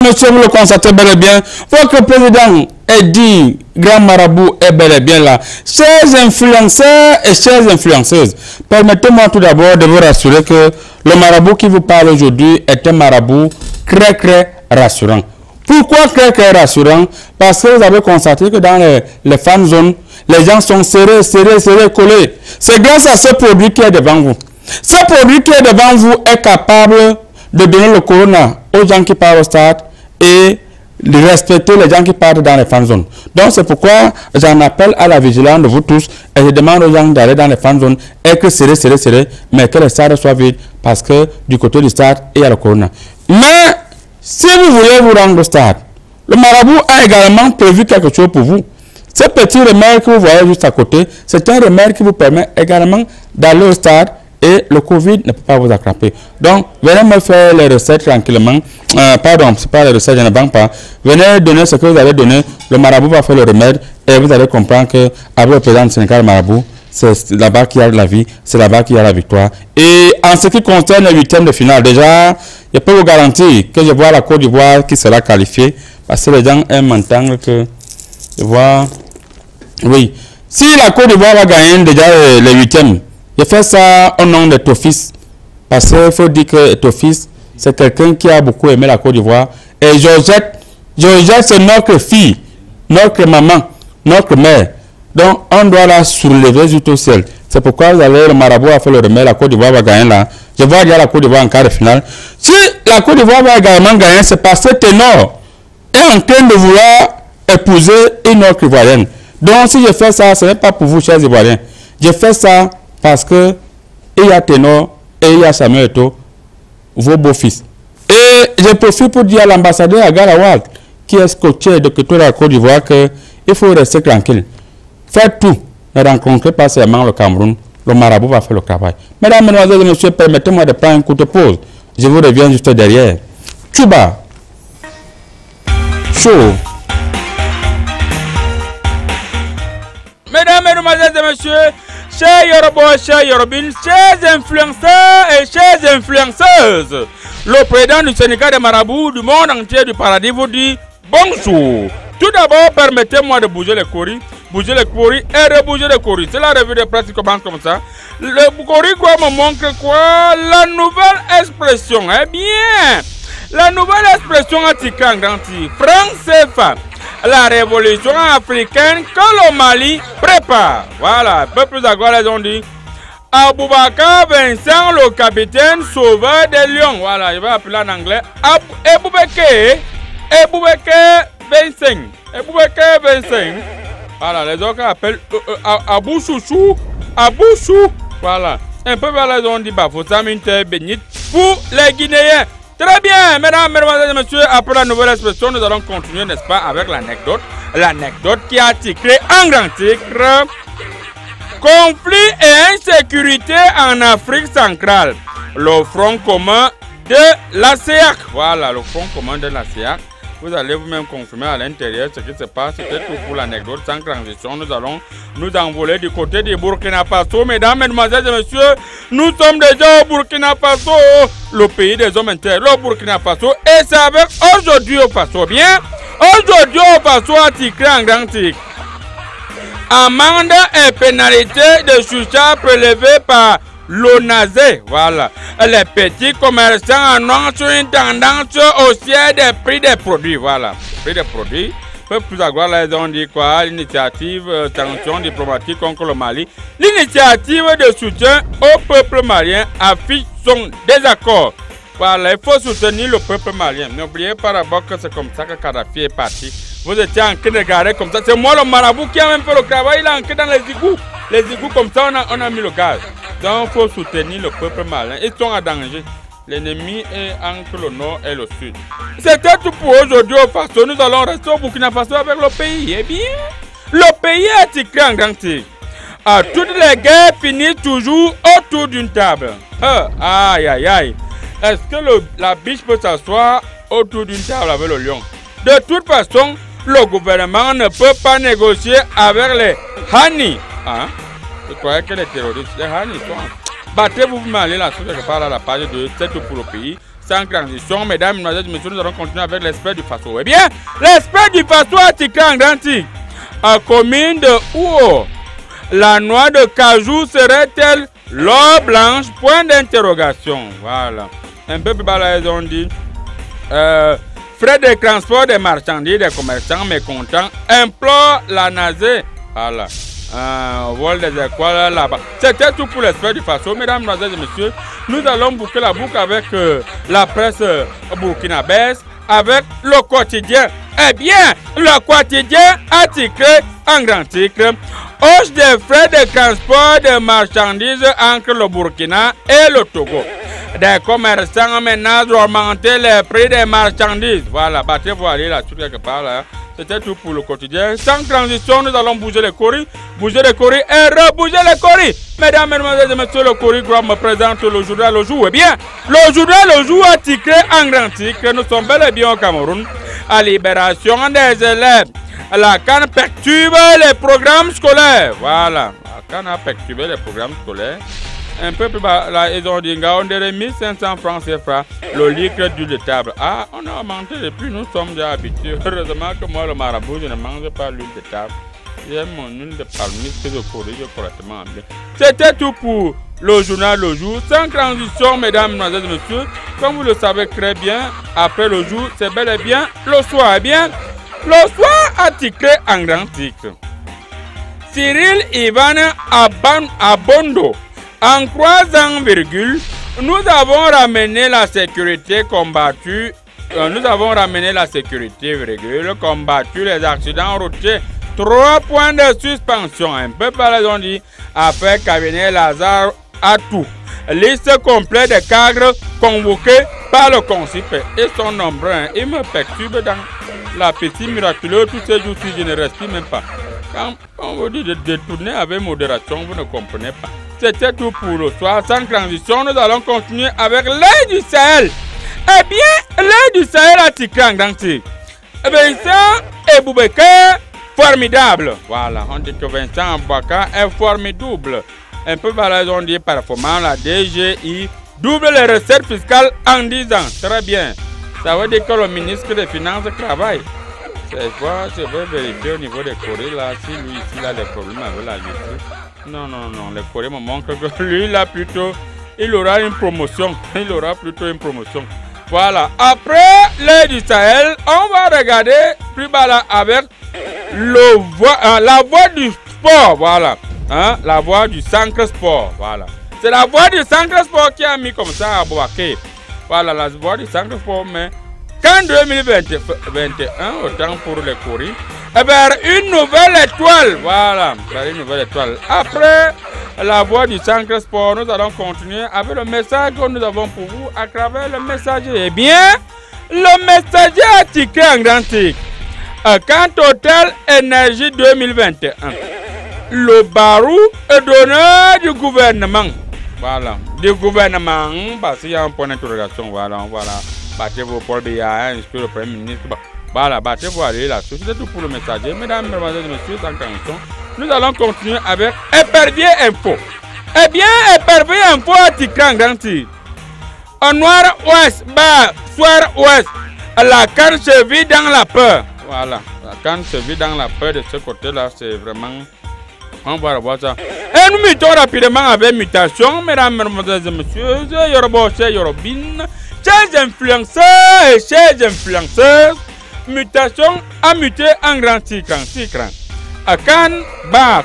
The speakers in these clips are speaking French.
monsieur, vous le constatez bel et bien. Votre président est dit, grand marabout est bel et bien là. Chers influenceurs et chères influenceuses, permettez-moi tout d'abord de vous rassurer que le marabout qui vous parle aujourd'hui est un marabout très rassurant. Pourquoi très rassurant? Parce que vous avez constaté que dans les fan zones, les gens sont serrés, collés. C'est grâce à ce produit qui est devant vous. Ce produit qui est devant vous est capable de donner le corona aux gens qui partent au stade et de respecter les gens qui partent dans les fan zones. Donc c'est pourquoi j'en appelle à la vigilance de vous tous et je demande aux gens d'aller dans les fan zones et que serré, mais que les stades soient vides parce que du côté du stade, il y a le corona. Mais si vous voulez vous rendre au stade, le marabout a également prévu quelque chose pour vous. Ce petit remède que vous voyez juste à côté, c'est un remède qui vous permet également d'aller au stade et le Covid ne peut pas vous attraper. Donc, venez me faire les recettes tranquillement. Pardon, ce n'est pas les recettes, je ne banque pas. Venez donner ce que vous allez donner. Le marabout va faire le remède et vous allez comprendre que avec le président du Sénégal, le marabout, c'est là-bas qu'il y a la vie, c'est là-bas qu'il y a la victoire. Et en ce qui concerne le 8e de finale, déjà, je peux vous garantir que je vois la Côte d'Ivoire qui sera qualifiée parce que les gens aiment entendre que je vois. Oui, si la Côte d'Ivoire va gagner déjà les 8e, je fais ça au nom de Tofis. Parce qu'il faut dire que Tofis, c'est quelqu'un qui a beaucoup aimé la Côte d'Ivoire. Et Georgette, c'est notre fille, notre maman, notre mère. Donc, on doit la soulever jusqu'au au ciel. C'est pourquoi vous allez, le marabout a fait le remède, la Côte d'Ivoire va gagner là. Je vois déjà la Côte d'Ivoire en quart de finale. Si la Côte d'Ivoire va également gagner, c'est parce que Ténor est en train de vouloir épouser une autre Ivoirienne. Donc, si je fais ça, ce n'est pas pour vous, chers Ivoiriens. Je fais ça parce que il y a Ténor et il y a Samuel Eto'o, vos beaux-fils. Et je profite pour dire à l'ambassadeur Agar Awad, qui est scotché de la Côte d'Ivoire, qu'il faut rester tranquille. Faites tout. Ne rencontrez pas seulement le Cameroun. Le marabout va faire le travail. Mesdames, mesdemoiselles et messieurs, permettez-moi de prendre un coup de pause. Je vous reviens juste derrière. Tchouba. Chaud. Mesdames, mesdemoiselles et messieurs, chers Yorubo, chers Yorubines, chers influenceurs et chères influenceuses, le président du Sénégal des marabouts du monde entier du paradis vous dit bonjour. Tout d'abord, permettez-moi de bouger les coris et rebouger les coris. C'est la revue de presse qui commence comme ça. Le cori quoi me montre quoi? La nouvelle expression. Eh bien, la nouvelle expression anti-Kang franc CFA. La révolution africaine que le Mali prépare. Voilà, un peu plus à gauche, ils ont dit Aboubakar Vincent, le capitaine sauveur des lions. Voilà, je vais appeler en anglais Aboubakar Vincent. Voilà, les autres appellent Abou Chouchou. Voilà, un peu vers les ont dit Bafousaminte Benit pour les Guinéens. Très bien, mesdames, mesdemoiselles et messieurs, après la nouvelle expression, nous allons continuer, n'est-ce pas, avec l'anecdote. L'anecdote qui a titré en grand titre Conflit et insécurité en Afrique centrale. Le front commun de la CEAC. Voilà, le front commun de la CEAC. Vous allez vous-même confirmer à l'intérieur ce qui se passe. C'était tout pour l'anecdote. Sans transition, nous allons nous envoler du côté du Burkina Faso. Mesdames, mesdemoiselles et messieurs, nous sommes déjà au Burkina Faso, le pays des hommes intègres, le Burkina Faso. Et c'est avec aujourd'hui au Faso. Bien, aujourd'hui au Faso a titré en grand titre amende et pénalité de chucha prélevée par l'ONASE. Voilà. Les petits commerçants annoncent une tendance haussière des prix des produits. Voilà. Prix des produits. Peu plus à gauche, là, ils ont dit quoi? L'initiative sanction diplomatique contre le Mali. L'initiative de soutien au peuple malien affiche son désaccord. Voilà, il faut soutenir le peuple malien. N'oubliez pas d'abord que c'est comme ça que Kadhafi est parti. Vous étiez en train de regarder comme ça. C'est moi le marabout qui a même fait le travail. Il est entré dans les égouts. Les égouts comme ça, on a mis le gaz. Donc, il faut soutenir le peuple malien. Ils sont en danger. L'ennemi est entre le nord et le sud. C'était tout pour aujourd'hui au Faso. Nous allons rester au Burkina Faso avec le pays. Eh bien, le pays est écrit en grand titre. Toutes les guerres finissent toujours autour d'une table. Aïe, aïe, aïe. Est-ce que la biche peut s'asseoir autour d'une table avec le lion? De toute façon, le gouvernement ne peut pas négocier avec les Hani. Hein? Je croyais que les terroristes, les Hani sont... Battez-vous, vous m'allez là, quelque part à la page 2, c'est tout pour le pays. sans transition, mesdames, mesdemoiselles, messieurs, nous allons continuer avec l'esprit du Faso. Eh bien, l'esprit du Faso a tiqué en Grand-Tic. À commune de Ouo, la noix de cajou serait-elle l'or blanche? Point d'interrogation. Voilà. Un peu plus bas, ils ont dit. Frais de transport des marchandises, des commerçants mécontents implorent la NASE. Voilà. Vol des écoles là-bas. C'était tout pour l'esprit du Faso. Mesdames, mesdemoiselles et messieurs, nous allons boucler la boucle avec la presse burkinabèse, avec le quotidien. Eh bien, le quotidien a titré en grand titre: hausse des frais de transport de marchandises entre le Burkina et le Togo. Des commerçants menacent d'augmenter les prix des marchandises. Voilà, battez-vous aller là-dessus quelque part là. C'était tout pour le quotidien. Sans transition, nous allons bouger les coris et rebouger les coris. Mesdames, mesdemoiselles et messieurs, le Cori me présente le journal Le Jour. Eh bien, le journal Le Jour a titré en grand titre: nous sommes bel et bien au Cameroun. À libération des élèves. La CAN perturbe les programmes scolaires. Voilà, la CAN a perturbé les programmes scolaires. Un peu plus bas, là, ils ont dit on dirait 1500 francs CFA, le litre d'huile de table. Ah, on a augmenté depuis, nous sommes déjà habitués. Heureusement que moi, le marabout, je ne mange pas l'huile de table. J'aime mon huile de palmiste que je corrige correctement bien. C'était tout pour le journal Le Jour. Sans transition, mesdames, mesdemoiselles et messieurs, comme vous le savez très bien, après le jour, c'est bel et bien le soir. Eh bien, le soir a titré en grand titre: Cyril Ivan Abondo. En 3 ans, nous avons ramené la sécurité combattu. Combattu les accidents routiers. 3 points de suspension. Un peu par les on dit. Après cabinet Lazare Atou. Liste complète des cadres convoqués par le concipé. Ils sont nombreux. Hein. Ils me perturbent dans l'appétit miraculeux. Tous ces jours-ci, je ne respire même pas. Quand on vous dit de détourner avec modération, vous ne comprenez pas. C'était tout pour le soir. Sans transition, nous allons continuer avec l'aide du Sahel. Eh bien, l'aide du Sahel a titré en grand titre: Vincent Eboubacar, formidable. Voilà, on dit que Vincent Eboubacar est formidable. Un peu balade, on dit performant. La DGI double les recettes fiscales en 10 ans. Très bien. Ça veut dire que le ministre des Finances travaille. Je vais vérifier au niveau des Corées là, si lui ici il a des problèmes avec la justice. Non, les Corées me montrent que lui là plutôt, il aura une promotion. Voilà, après l'aide du Sahel, on va regarder plus bas là avec la voie du sport, voilà. Hein, la voie du centre sport, voilà. C'est la voie du centre sport qui a mis comme ça à Boaké. Voilà, la voie du centre sport, mais qu'en 2021, autant pour les Coris, eh bien, une nouvelle étoile, voilà, une nouvelle étoile. Après la voie du centre sport, nous allons continuer avec le message que nous avons pour vous à travers le messager. Eh bien, le messager a tiqué en grand titre. Quant Total Énergie 2021, le barou est donneur du gouvernement. Voilà, du gouvernement, parce qu'il y a un point d'interrogation, voilà. Battez-vous Paul Biya, inspire le Premier ministre. Voilà, battez-vous aller là-dessus. C'est tout pour le messager. Mesdames, mesdemoiselles et messieurs, sans transition, nous allons continuer avec Épervier Info. Eh bien, Épervier Info a titré en grand titre: au nord-ouest, soir ouest, la CAN se vit dans la peur. Voilà, la CAN se vit dans la peur de ce côté-là, c'est vraiment. On va revoir ça. Et nous mettons rapidement avec mutation, mesdames, mesdemoiselles et messieurs, Yorobin. Chers influenceurs et chers influenceuses, mutation a muté en grand titre. À Cannes,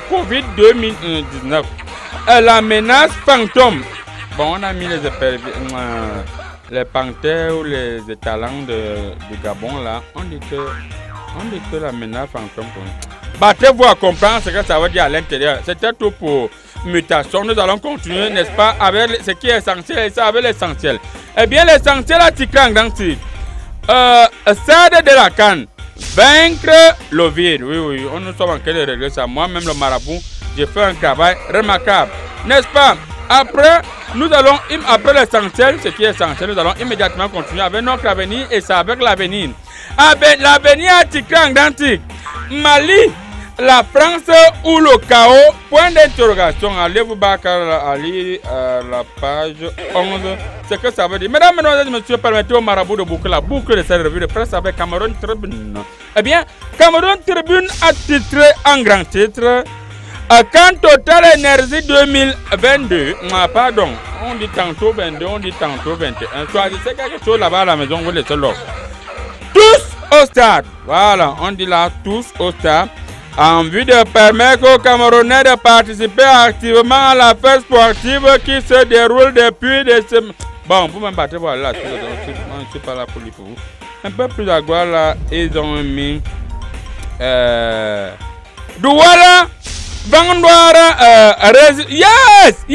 Covid 2019. La menace fantôme. Bon, on a mis les panthères ou les étalons du Gabon là. On dit que la menace fantôme. Battez-vous à comprendre ce que ça veut dire à l'intérieur. C'était tout pour mutation. Nous allons continuer, n'est-ce pas, avec ce qui est essentiel et ça avec l'essentiel. Eh bien, l'essentiel a titré en grand titre. Stade de la CAN. Vaincre le vide. Oui, nous sommes en train de régler ça. Moi-même, le marabout, j'ai fait un travail remarquable. N'est-ce pas? Après, nous allons, après l'essentiel, ce qui est essentiel, nous allons immédiatement continuer avec notre avenir et ça avec l'avenir. L'avenir a titré en grand titre. Mali, la France ou le chaos? Point d'interrogation. Allez-vous à lire la page 11. C'est que ça veut dire. Mesdames, mesdemoiselles, messieurs, permettez au marabout de boucler la boucle de cette revue de presse avec Cameroun Tribune. Eh bien, Cameroun Tribune a titré en grand titre quand Total Energy 2022, pardon, on dit tantôt 22, on dit tantôt 21. Choisissez quelque chose là-bas à la maison, vous laissez l'offre. Tous au stade. Voilà, on dit là tous au stade. En vue de permettre aux Camerounais de participer activement à la fête sportive qui se déroule depuis des semaines. Bon, vous me battez, voilà, je ne suis pas là pour vous. Un peu plus à gauche là, ils ont mis Douala Bangwara yes,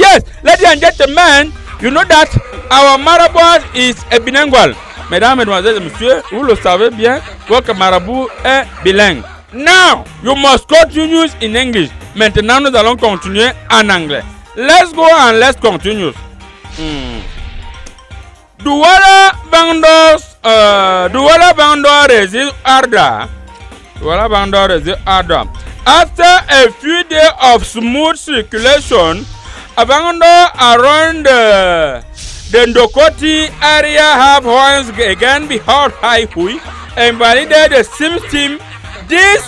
ladies and gentlemen, you know that our marabout is a bilingual. Mesdames, mesdemoiselles et messieurs, vous le savez bien, votre marabout est bilingue. Now, you must continue in English. Maintenant, nous allons continuer en anglais. Let's go and let's continue. Douala Bandor resist Arda. Douala Bandor resist Arda. After a few days of smooth circulation, Bandor around the Ndokoti area have once again been hot high hui and validated the same team. This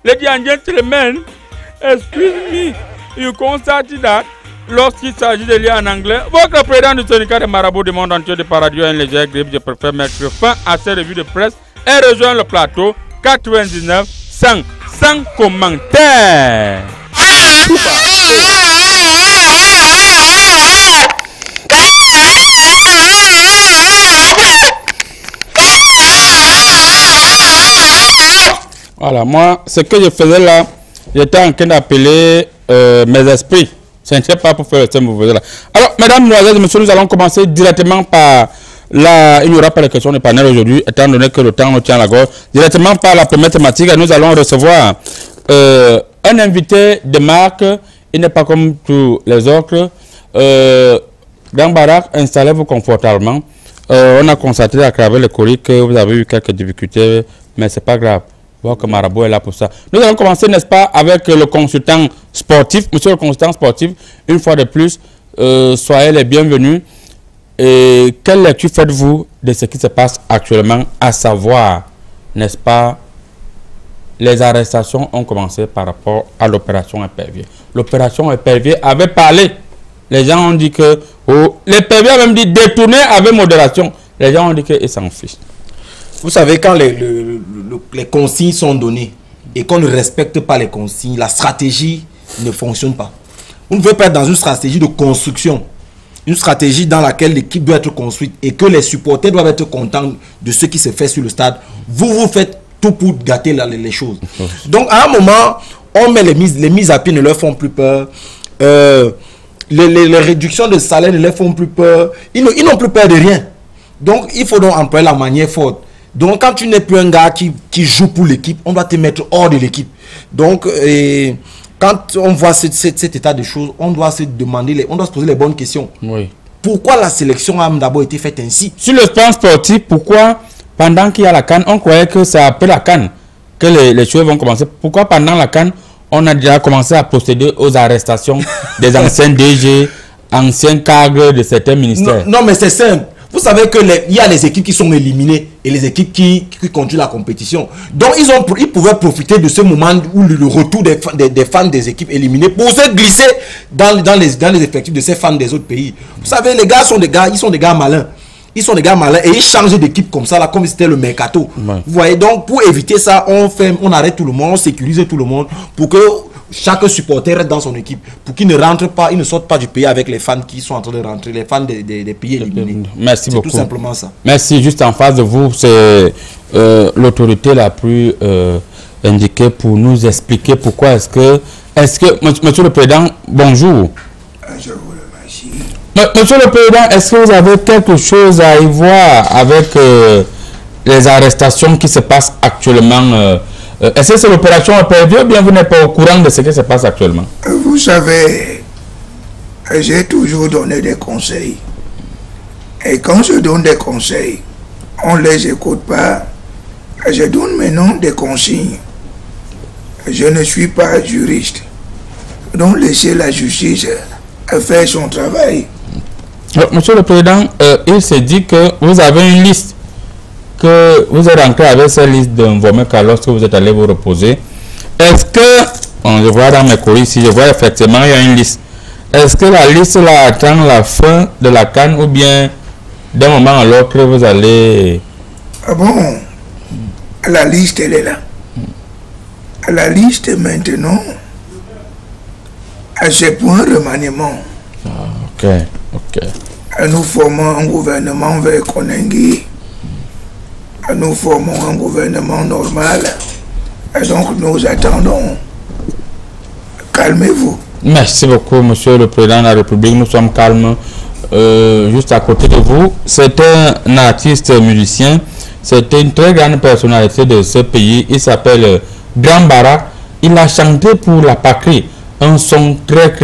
ladies and gentlemen, excuse me, you constate that lorsqu'il s'agit de lire en anglais, votre président du syndicat des marabouts du monde entier de Paradio et une légère grippe, je préfère mettre fin à cette revue de presse et rejoindre le plateau 99 100 sans commentaire. Voilà, moi, ce que je faisais là, j'étais en train d'appeler mes esprits. Ce n'était pas pour faire le thème que vous faisiez là. Alors, mesdames, mesdemoiselles et messieurs, nous allons commencer directement par là. Il n'y aura pas de questions de panel aujourd'hui, étant donné que le temps nous tient à la gorge. Directement par la première thématique, nous allons recevoir un invité de marque. Il n'est pas comme tous les autres. Dans Barak, installez-vous confortablement. On a constaté à travers le courrier que vous avez eu quelques difficultés, mais ce n'est pas grave. Que Marabout est là pour ça. Nous allons commencer, n'est-ce pas, avec le consultant sportif. Monsieur le consultant sportif, une fois de plus, soyez les bienvenus. Et quelle lecture faites-vous de ce qui se passe actuellement, à savoir, n'est-ce pas, les arrestations ont commencé par rapport à l'opération Épervier. L'opération Épervier avait parlé. Les gens ont dit que l'Épervier a même dit détourner avec modération. Les gens ont dit qu'ils s'en fichent. Vous savez, quand les consignes sont données et qu'on ne respecte pas les consignes, la stratégie ne fonctionne pas. Vous ne pouvez pas être dans une stratégie de construction, une stratégie dans laquelle l'équipe doit être construite et que les supporters doivent être contents de ce qui se fait sur le stade. Vous faites tout pour gâter les choses. Donc, à un moment, on met les mises à pied ne leur font plus peur. Les réductions de salaire ne leur font plus peur. Ils n'ont plus peur de rien. Donc, il faut donc employer la manière forte. Donc, quand tu n'es plus un gars qui joue pour l'équipe, on doit te mettre hors de l'équipe. Donc, quand on voit cet état de choses, on doit se demander, on doit se poser les bonnes questions. Oui. Pourquoi la sélection a d'abord été faite ainsi? Sur le plan sportif, pourquoi, pendant qu'il y a la CAN, on croyait que c'est après la CAN que les choses vont commencer? Pourquoi pendant la CAN, on a déjà commencé à procéder aux arrestations des anciens DG, anciens cadres de certains ministères? Non, mais c'est simple. Vous savez qu'il y a les équipes qui sont éliminées et les équipes qui continuent la compétition. Donc, ils pouvaient profiter de ce moment où le retour des fans des équipes éliminées pour se glisser dans les effectifs de ces fans des autres pays. Vous savez, les gars sont des gars malins. Ils sont des gars malins et ils changent d'équipe comme ça, là, comme si c'était le mercato. Ouais. Vous voyez, donc pour éviter ça, on arrête tout le monde, on sécurise tout le monde pour que chaque supporter reste dans son équipe, pour qu'il ne rentre pas, il ne sorte pas du pays avec les fans qui sont en train de rentrer, les fans des pays éliminés. Merci beaucoup. C'est tout simplement ça. Merci. Juste en face de vous, c'est l'autorité la plus indiquée pour nous expliquer pourquoi est-ce que, Monsieur le Président, bonjour. Je vous remercie. Monsieur le Président, est-ce que vous avez quelque chose à y voir avec les arrestations qui se passent actuellement? Est-ce que c'est l'opération Épervier ou bien vous n'êtes pas au courant de ce qui se passe actuellement? Vous savez, j'ai toujours donné des conseils. Et quand je donne des conseils, on ne les écoute pas. Je donne maintenant des consignes. Je ne suis pas juriste. Donc laissez la justice faire son travail. Monsieur le Président, il s'est dit que vous avez une liste, que vous êtes rentré avec cette liste d'informés lorsque vous êtes allé vous reposer. Est-ce que, je vois dans mes courriers ici, je vois effectivement il y a une liste. Est-ce que la liste là attend la fin de la CAN ou bien d'un moment à l'autre vous allez... Ah bon, la liste elle est là. La liste maintenant, c'est pour un remaniement. Ok, ok. Nous formons un gouvernement vers Konengi. Nous formons un gouvernement normal. Et donc nous attendons. Calmez-vous. Merci beaucoup, Monsieur le Président de la République. Nous sommes calmes. Juste à côté de vous, c'est un artiste musicien. C'était une très grande personnalité de ce pays. Il s'appelle Grand Bara. Il a chanté pour la patrie un son très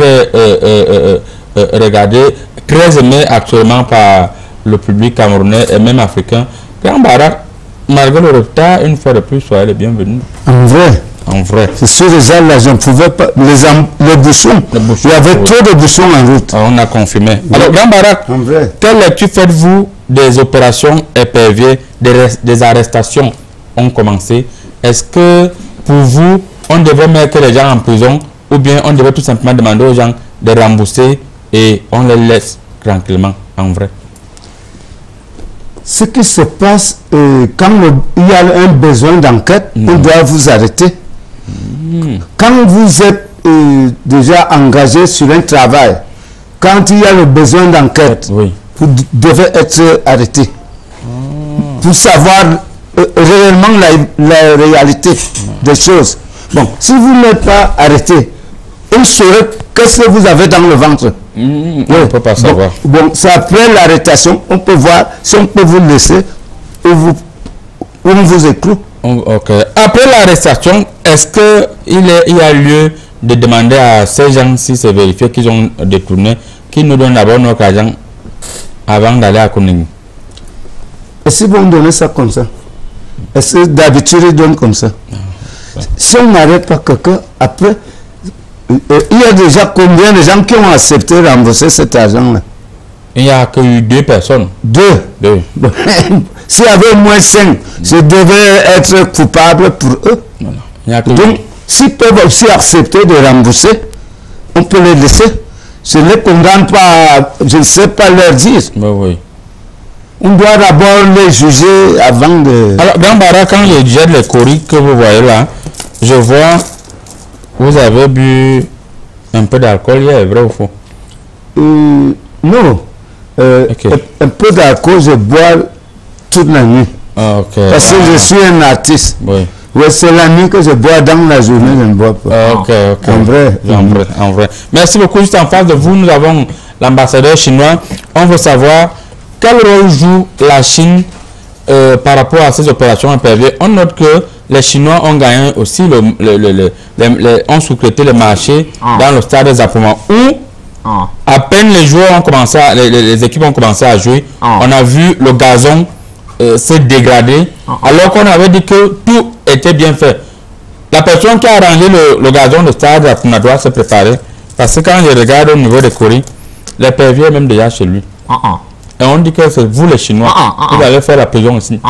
regardé, très aimé actuellement par le public camerounais et même africain. Grand Bara, malgré le retard, une fois de plus, soyez les bienvenus. En vrai. En vrai. C'est sûr, déjà, là, je ne pouvais pas. Les bouchons. Il y avait trop de bouchons en route. On a confirmé. Alors, Grand Bara, en vrai. quelle lecture faites-vous des opérations éperviers, des arrestations ont commencé? Est-ce que pour vous, on devrait mettre les gens en prison ou bien on devrait tout simplement demander aux gens de rembourser et on les laisse tranquillement, en vrai? Ce qui se passe, quand il y a un besoin d'enquête, on doit vous arrêter. Quand vous êtes déjà engagé sur un travail, quand il y a le besoin d'enquête, oui, vous devez être arrêté. Pour savoir réellement la réalité des choses. Bon, si vous n'êtes pas arrêté, on saurait qu'est-ce que vous avez dans le ventre. On ne peut pas savoir. Bon, c'est après l'arrestation, on peut voir si on peut vous laisser ou on vous écloue. Ok. Après l'arrestation, est-ce qu'il y a lieu de demander à ces gens, si c'est vérifié qu'ils ont détourné, qu'ils nous donnent d'abord notre argent avant d'aller à Konengi? Est-ce qu'ils vont donner ça comme ça? Est-ce que d'habitude ils donnent comme ça? Si on n'arrête pas quelqu'un, après, il y a déjà combien de gens qui ont accepté de rembourser cet argent-là? Il n'y a que 2 personnes. 2. S'il y avait au moins 5, je devais être coupable pour eux. Donc, s'ils peuvent aussi accepter de rembourser, on peut les laisser. Je ne les condamne pas, je ne sais pas leur dire. Oui. On doit d'abord les juger avant de... Alors, Grand Bara, quand je jette les courriers que vous voyez là, je vois, vous avez bu un peu d'alcool hier, vrai ou faux? Non. Un peu d'alcool, je bois toute la nuit. Parce que je suis un artiste. Oui. Oui, c'est la nuit que je bois, dans la journée je ne bois pas. Ok. En vrai. Merci beaucoup. Juste en face de vous, nous avons l'ambassadeur chinois. On veut savoir quel rôle joue la Chine par rapport à ces opérations impervieuses. On note que les Chinois ont gagné aussi, ont sous-traité le marché dans le stade des Zapoma où à peine les joueurs ont commencé, les équipes ont commencé à jouer. On a vu le gazon se dégrader alors qu'on avait dit que tout était bien fait. La personne qui a arrangé le gazon de stade Zapoma doit se préparer parce que quand je regarde au niveau des courriers, l'épervier est même déjà chez lui. Et on dit que c'est vous les Chinois qui allez faire la prison ici.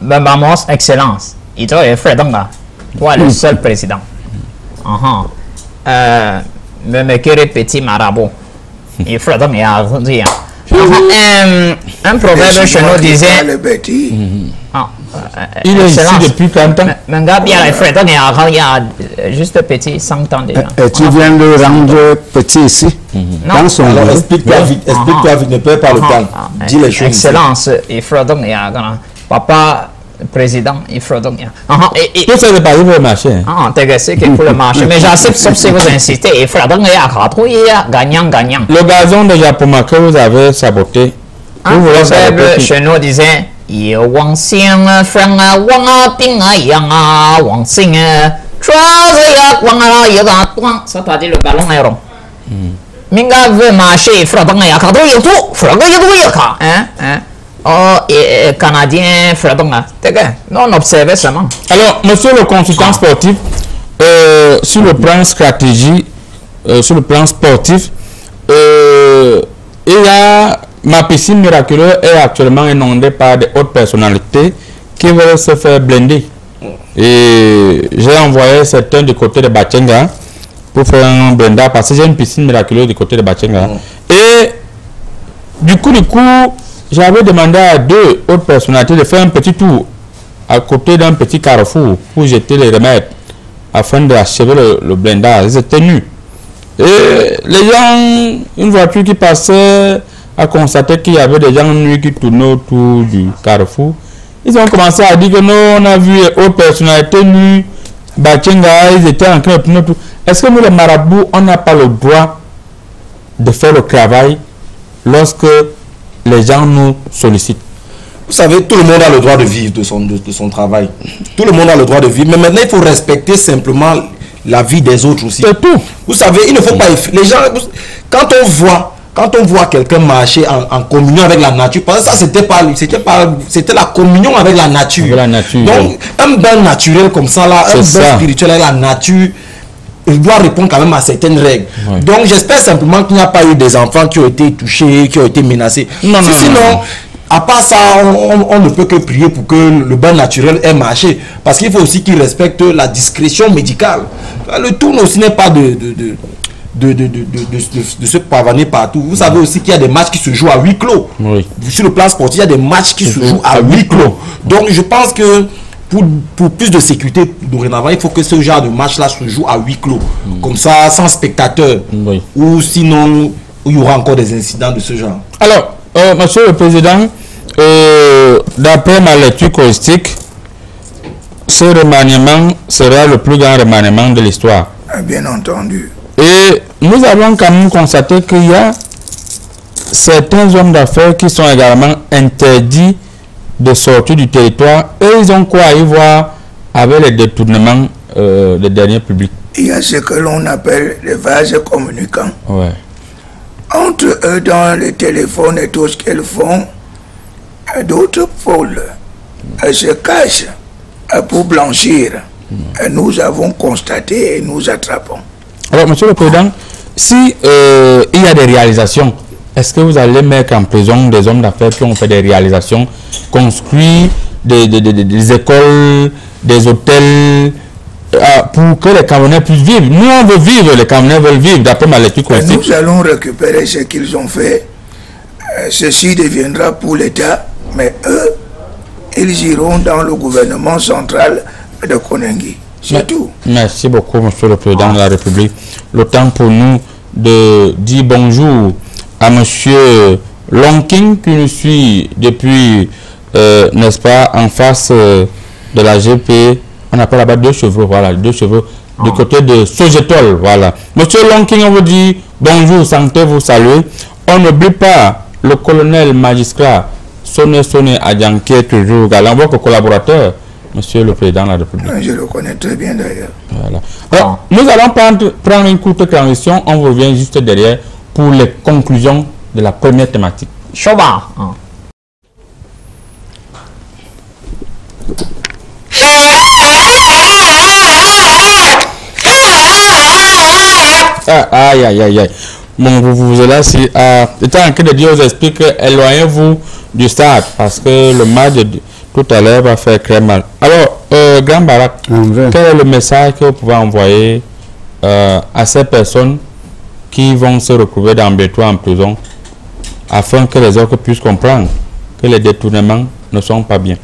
Vamos, Excellence. Il est Fred Donga. Toi, le seul président. Me quiere petit marabout. Il Fred Donga a dit. Un proverbe chez nous disait. Il est ici depuis 30 ans. Mais bien, Fred Donga a juste petit 100 ans déjà. Et tu viens de rendre petit ici. Dans son alors explique-toi vite, ne perds pas le temps. Dis les choses. Excellence, il Fred Donga. Papa, président, il Fred Donga. Tout ça, c'est pas pour le marché. C'est pour le marché. Mais j'accepte sauf si vous insistez. Il Fred Donga, gagnant. Le gazon de Japoma que vous avez saboté. Un proverbe chez nous disait. Wang Xing, Frank, Wang Ping, Yang, Wang Xing, ça t'a dit le ballon est rond. Minga veut marcher, Frabanga Yakado Yato, Fraga Yaka, hein? Oh, Canadien, Frabanga. Non, observez seulement. Alors, monsieur le consultant sportif, sur le plan stratégie, sur le plan sportif, il y a ma piscine miraculeuse est actuellement inondée par des hautes personnalités qui veulent se faire blinder. Et j'ai envoyé certains du côté de Batchenga pour faire un blindage parce que j'ai une piscine miraculeuse du côté de Batchenga. Et du coup, j'avais demandé à 2 hautes personnalités de faire un petit tour à côté d'un petit carrefour pour jeter les remèdes afin d'achever le blindage. Ils étaient nus. Et les gens, une voiture qui passait, a constaté qu'il y avait des gens nus qui tournaient autour du carrefour. Ils ont commencé à dire que non, on a vu les hautes personnalités nues, Batchenga, ils étaient en train de tourner autour. Est-ce que nous, les marabouts, on n'a pas le droit de faire le travail lorsque les gens nous sollicitent? Vous savez, tout le monde a le droit de vivre de son travail. Tout le monde a le droit de vivre. Mais maintenant, il faut respecter simplement la vie des autres aussi. C'est tout. Vous savez, il ne faut pas... Les gens, quand on voit quelqu'un marcher en communion avec la nature, parce que ça, c'était la communion avec la nature. Avec la nature. Donc, un bain naturel comme ça, là, un bain spirituel avec la nature, il doit répondre quand même à certaines règles. Ouais. Donc, j'espère simplement qu'il n'y a pas eu des enfants qui ont été touchés, qui ont été menacés. Sinon, à part ça, on ne peut que prier pour que le bain naturel ait marché. Parce qu'il faut aussi qu'il respecte la discrétion médicale. Le tout aussi n'est pas de se pavaner partout. Vous savez aussi qu'il y a des matchs qui se jouent à huis clos. Oui. Sur le plan sportif, il y a des matchs qui se jouent à huis clos. Donc, je pense que pour plus de sécurité dorénavant, il faut que ce genre de match-là se joue à huis clos. Comme ça, sans spectateurs. Ou sinon, il y aura encore des incidents de ce genre. Alors, monsieur le Président, d'après ma lecture caustique, ce remaniement sera le plus grand remaniement de l'histoire. Bien entendu. Et nous avons quand même constaté qu'il y a certains hommes d'affaires qui sont également interdits de sortir du territoire. Et ils ont quoi à y voir avec les détournements des derniers publics? Il y a ce que l'on appelle les vases communicants. Ouais. Entre eux, dans les téléphones et tout ce qu'elles font, d'autres pôles se cachent pour blanchir. Et nous avons constaté et nous attrapons. Alors, monsieur le Président, si il y a des réalisations, est-ce que vous allez mettre en prison des hommes d'affaires qui ont fait des réalisations, construit des écoles, des hôtels, pour que les Camerounais puissent vivre? Nous, on veut vivre, les Camerounais veulent vivre, d'après ma lecture caustique. Nous allons récupérer ce qu'ils ont fait. Ceci deviendra pour l'État, mais eux, ils iront dans le gouvernement central de Konengi. C'est tout. Merci beaucoup, monsieur le Président de la République. Le temps pour nous de dire bonjour à monsieur Lonking qui nous suit depuis, n'est-ce pas, en face de la GP. On appelle là-bas 2 chevaux, voilà, 2 chevaux du côté de Sogetol, voilà. Monsieur Lonking, on vous dit bonjour, santé, vous saluez. On n'oublie pas le colonel magistrat Sonné Adjan qui est toujours galant, votre collaborateur, monsieur le Président de la République. Je le connais très bien d'ailleurs. Voilà. Alors, nous allons prendre une courte transition, on revient juste derrière pour les conclusions de la première thématique. Choba. Aïe, aïe, aïe, aïe. Bon, vous êtes là, si, étant en train de dire aux esprits que éloignez-vous du stade parce que le match de tout à l'heure va faire très mal. Alors, Grand Barak, quel est le message que vous pouvez envoyer à ces personnes qui vont se retrouver dans Bétois en prison afin que les autres puissent comprendre que les détournements ne sont pas bien?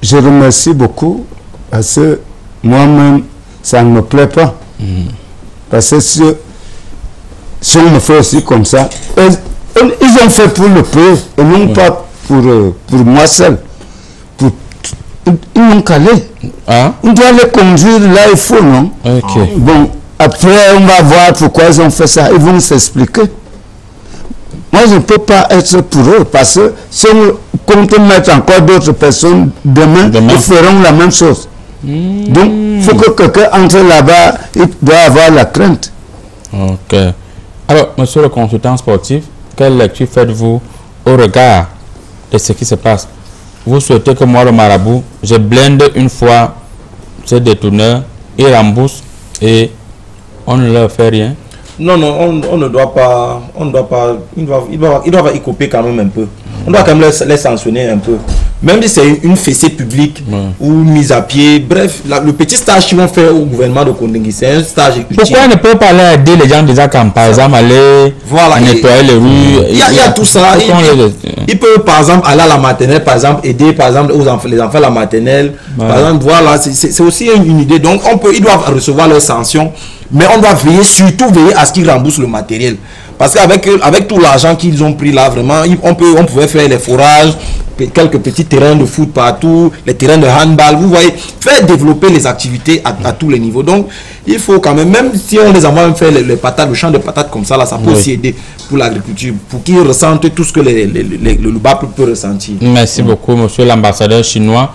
Je remercie beaucoup parce que moi-même, ça ne me plaît pas. Parce que si on me fait aussi comme ça, ils ont fait pour le peuple et non pas pour moi seul. Ils n'ont qu'à aller. On doit les conduire là, il faut, non? Bon, après, on va voir pourquoi ils ont fait ça. Ils vont s'expliquer. Moi, je ne peux pas être pour eux parce que si on compte mettre encore d'autres personnes demain, ils feront la même chose. Donc, il faut que quelqu'un entre là-bas, il doit avoir la crainte. Ok. Alors, monsieur le consultant sportif, quelle lecture faites-vous au regard de ce qui se passe? Vous souhaitez que moi, le marabout, je blinde une fois ces détourneurs, ils remboursent et on ne leur fait rien? Non, non, on ne doit pas, ils doivent y couper quand même un peu. On doit quand même les sanctionner un peu. Même si c'est une fessée publique ou mise à pied, bref, le petit stage qu'ils vont faire au gouvernement de Kondengui, c'est un stage utile. Pourquoi on ne peut pas aller aider les gens déjà comme par exemple aller nettoyer les rues? Il y a tout ça. Il peut par exemple aller à la maternelle, par exemple aider par exemple les enfants à la maternelle. Par exemple, voilà, c'est aussi une idée. Donc ils doivent recevoir leurs sanctions, mais on doit surtout veiller à ce qu'ils remboursent le matériel. Parce qu'avec tout l'argent qu'ils ont pris là, vraiment, on pouvait faire les forages, quelques petits terrains de foot partout, les terrains de handball, vous voyez, faire développer les activités à tous les niveaux. Donc, il faut quand même si on les envoie faire les patates, le champ de patates comme ça, là, ça peut aussi aider pour l'agriculture, pour qu'ils ressentent tout ce que le bas peut ressentir. Merci beaucoup, monsieur l'ambassadeur chinois.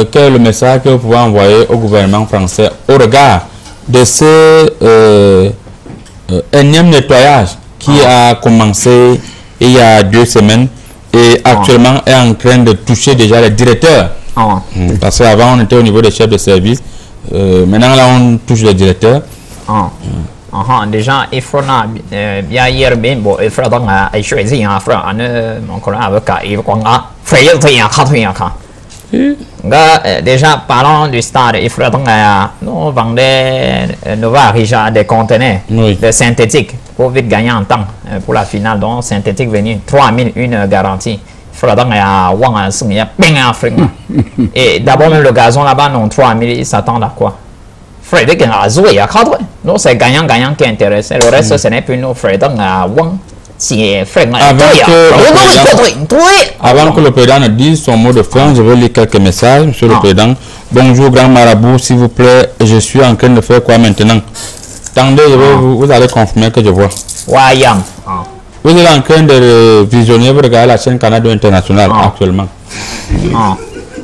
Quel est le message que vous pouvez envoyer au gouvernement français au regard de ce énième nettoyage qui a commencé il y a 2 semaines et actuellement est en train de toucher déjà les directeurs? Parce qu'avant on était au niveau des chefs de service, maintenant là on touche les directeurs. Déjà il faut bien hier bien bon il faut donc choisir un frère mon collègue avec il faut qu'on a fait déjà parlons du stade, il faudrait donc nous vendre des conteneurs de synthétique pour vite gagner en temps pour la finale. Donc synthétique venir 3000 une garantie. Il faudra donc et d'abord même le gazon là-bas non 3000 ils s'attendent à quoi? Frédéric a joué à 4. Non, c'est gagnant qui est intéressé. Le reste ce n'est plus nous Frédéric à Wang. Avant que le président ne dise son mot de fin, je vais lire quelques messages, monsieur le président. Bonjour, grand marabout, s'il vous plaît, je suis en train de faire quoi maintenant? Attendez, vous allez confirmer que je vois. Vous êtes en train de visionner, vous regardez la chaîne Canada International actuellement.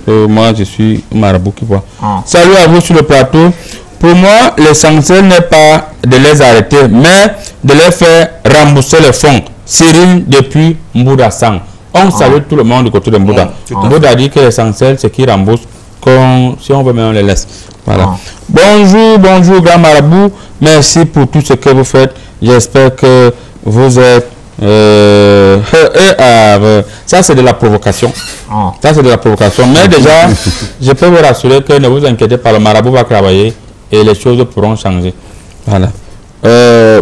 Moi, je suis marabout qui voit. Salut à vous sur le plateau. Pour moi, l'essentiel n'est pas de les arrêter, mais de les faire rembourser les fonds. Cyril depuis Mbouda Sang. On salue tout le monde du côté de Mbouda. Mbouda dit que l'essentiel, c'est qu'ils remboursent. Si on veut, mais on les laisse. Voilà. Bonjour, bonjour, grand marabout. Merci pour tout ce que vous faites. J'espère que vous êtes... ça, c'est de la provocation. Ça, c'est de la provocation. Mais déjà, je peux vous rassurer que ne vous inquiétez pas, le marabout va travailler. Et les choses pourront changer. Voilà.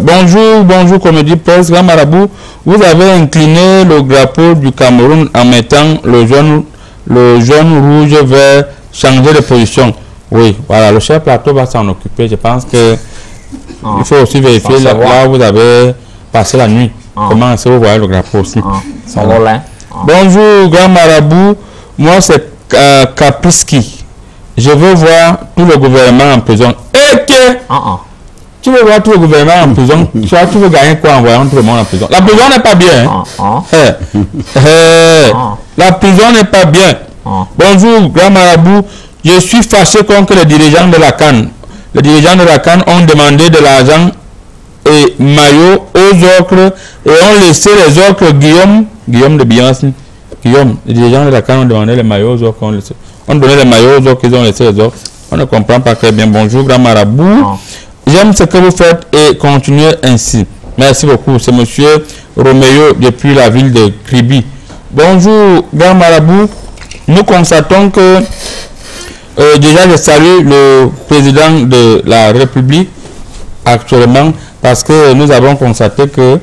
Bonjour, bonjour, Comédie Presse, grand marabout. Vous avez incliné le drapeau du Cameroun en mettant le jaune, rouge, vert, changer de position. Oui, voilà, le chef plateau va s'en occuper. Je pense que il faut aussi vérifier là où vous avez passé la nuit. Comment est-ce que vous voyez le drapeau aussi. Bonjour, grand marabout. Moi, c'est Kapiski. Je veux voir tout le gouvernement en prison. Tu veux voir tout le gouvernement en prison? Tu veux gagner quoi en voyant tout le monde en prison? La prison n'est pas bien. La prison n'est pas bien. Bonjour, grand marabout. Je suis fâché contre les dirigeants de la CAN. Les dirigeants de la CAN ont demandé de l'argent et maillot aux ocres et ont laissé les ocres Guillaume de Beyoncé. Guillaume, les dirigeants de la CAN ont demandé les maillots aux ocres. On donnait les maillots aux autres, ils ont laissé les autres. On ne comprend pas très bien. Bonjour, grand marabout. J'aime ce que vous faites et continuez ainsi. Merci beaucoup. C'est monsieur Roméo depuis la ville de Kribi. Bonjour, grand marabout. Nous constatons que déjà je salue le président de la République actuellement parce que nous avons constaté que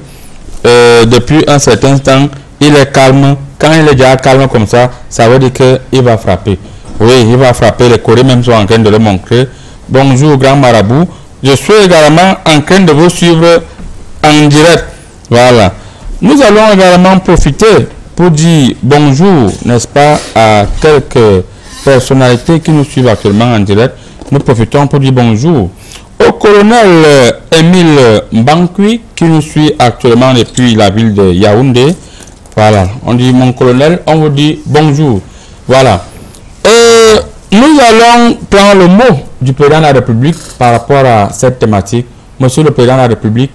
depuis un certain temps, il est calme. Quand il est déjà calme comme ça, ça veut dire qu'il va frapper. Oui, il va frapper. Les Coréens même sont en train de le montrer. Bonjour, grand marabout. Je suis également en train de vous suivre en direct. Voilà. Nous allons également profiter pour dire bonjour, n'est-ce pas, à quelques personnalités qui nous suivent actuellement en direct. Nous profitons pour dire bonjour au colonel Émile Mbankui qui nous suit actuellement depuis la ville de Yaoundé. Voilà, on dit mon colonel, on vous dit bonjour. Voilà. Nous allons prendre le mot du président de la République par rapport à cette thématique Monsieur le Président de la République,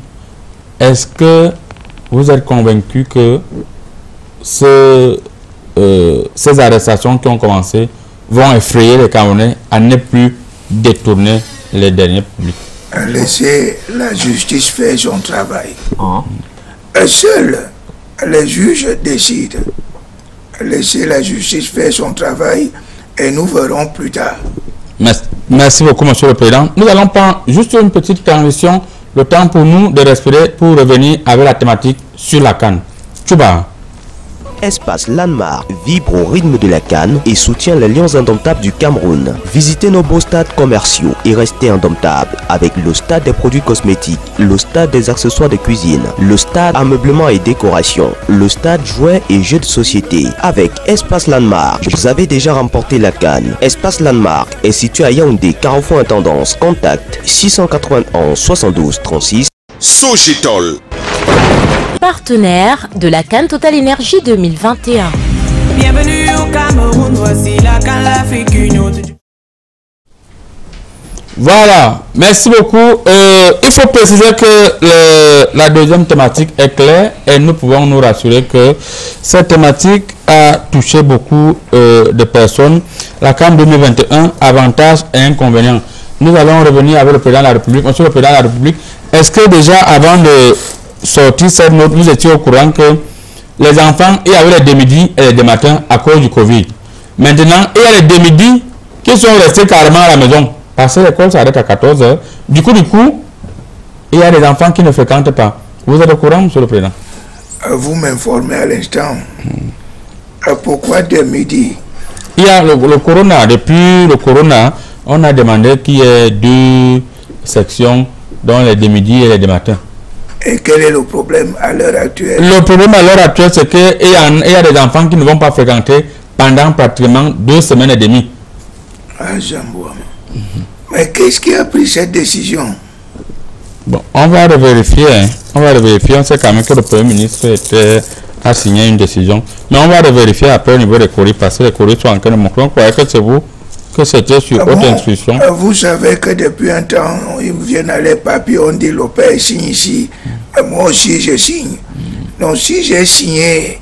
est-ce que vous êtes convaincu que ces arrestations qui ont commencé vont effrayer les Camerounais à ne plus détourner les deniers publics? Laissez la justice faire son travail. Seuls les juges décident. Laissez la justice faire son travail et nous verrons plus tard. Merci beaucoup, Monsieur le Président. Nous allons prendre juste une petite transition, le temps pour nous de respirer pour revenir avec la thématique sur la CAN. Tchouba. Espace Landmark vibre au rythme de la CAN et soutient les Lions indomptables du Cameroun. Visitez nos beaux stades commerciaux et restez indomptables avec le stade des produits cosmétiques, le stade des accessoires de cuisine, le stade ameublement et décoration, le stade jouets et jeux de société. Avec Espace Landmark, vous avez déjà remporté la CAN. Espace Landmark est situé à Yaoundé, Carrefour Intendance. Contact 691 72 36. Sogitol, partenaire de la CAN Total Énergie 2021. Bienvenue au Cameroun, voici la CAN, l'Afrique Union. Voilà, merci beaucoup. Il faut préciser que la deuxième thématique est claire et nous pouvons nous rassurer que cette thématique a touché beaucoup de personnes. La CAN 2021, avantages et inconvénients. Nous allons revenir avec le Président de la République. Monsieur le Président de la République, est-ce que déjà avant de sortir cette note, vous étiez au courant que les enfants, il y avait les demi-midi et les demi-matins à cause du Covid. Maintenant, il y a les demi-midi qui sont restés carrément à la maison. Parce que l'école s'arrête à 14 h. Du coup, il y a des enfants qui ne fréquentent pas. Vous êtes au courant, Monsieur le Président? Vous m'informez à l'instant. Pourquoi dès midi? Il y a le corona. Depuis le corona, on a demandé qu'il y ait 2 sections, dont les demi-midi et les demi-matins. Et quel est le problème à l'heure actuelle? Le problème à l'heure actuelle, c'est qu'il y a des enfants qui ne vont pas fréquenter pendant pratiquement 2 semaines et demie. Ah, Jamboua. Mais qu'est-ce qui a pris cette décision? Bon, on va vérifier. On va vérifier. On sait quand même que le Premier ministre a signé une décision. Mais on va vérifier après au niveau des courriers, parce que les courriers sont en train de montrer. On croyait que c'est vous, que c'était sur haute instruction. Vous savez que depuis un temps, ils viennent à les papiers, on dit le père signe ici. Moi aussi, je signe. Donc, si j'ai signé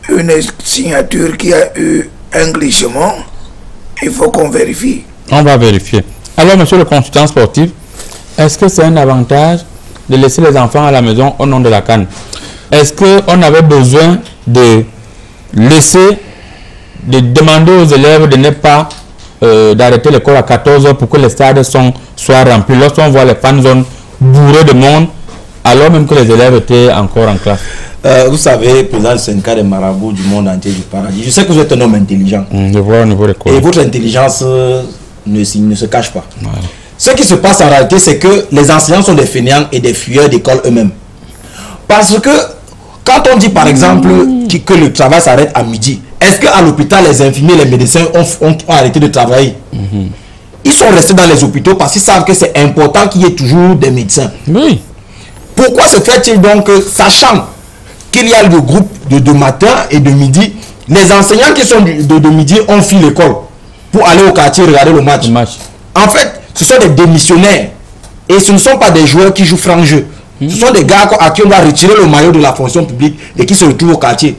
une signature qui a eu un glissement, il faut qu'on vérifie. On va vérifier. Alors, monsieur le consultant sportif, est-ce que c'est un avantage de laisser les enfants à la maison au nom de la CAN? Est-ce qu'on avait besoin de demander aux élèves de ne pas d'arrêter l'école à 14 h pour que les stades soient remplis? Lorsqu'on voit les fan zones bourrées de monde, alors même que les élèves étaient encore en classe. Vous savez, président du syndicat des marabouts du monde entier du paradis, je sais que vous êtes un homme intelligent. Je vois au niveau des cours. Et votre intelligence ne se cache pas. Voilà. Ce qui se passe en réalité, c'est que les enseignants sont des fainéants et des fuyeurs d'école eux-mêmes. Parce que quand on dit par exemple que le travail s'arrête à midi, est-ce qu'à l'hôpital, les infirmiers, les médecins ont arrêté de travailler? Ils sont restés dans les hôpitaux parce qu'ils savent que c'est important qu'il y ait toujours des médecins. Oui. Pourquoi se fait-il donc, sachant qu'il y a le groupe de matin et de midi, les enseignants qui sont de midi ont fui l'école pour aller au quartier regarder le match. En fait, ce sont des démissionnaires et ce ne sont pas des joueurs qui jouent franc jeu. Ce sont des gars à qui on va retirer le maillot de la fonction publique et qui se retrouvent au quartier.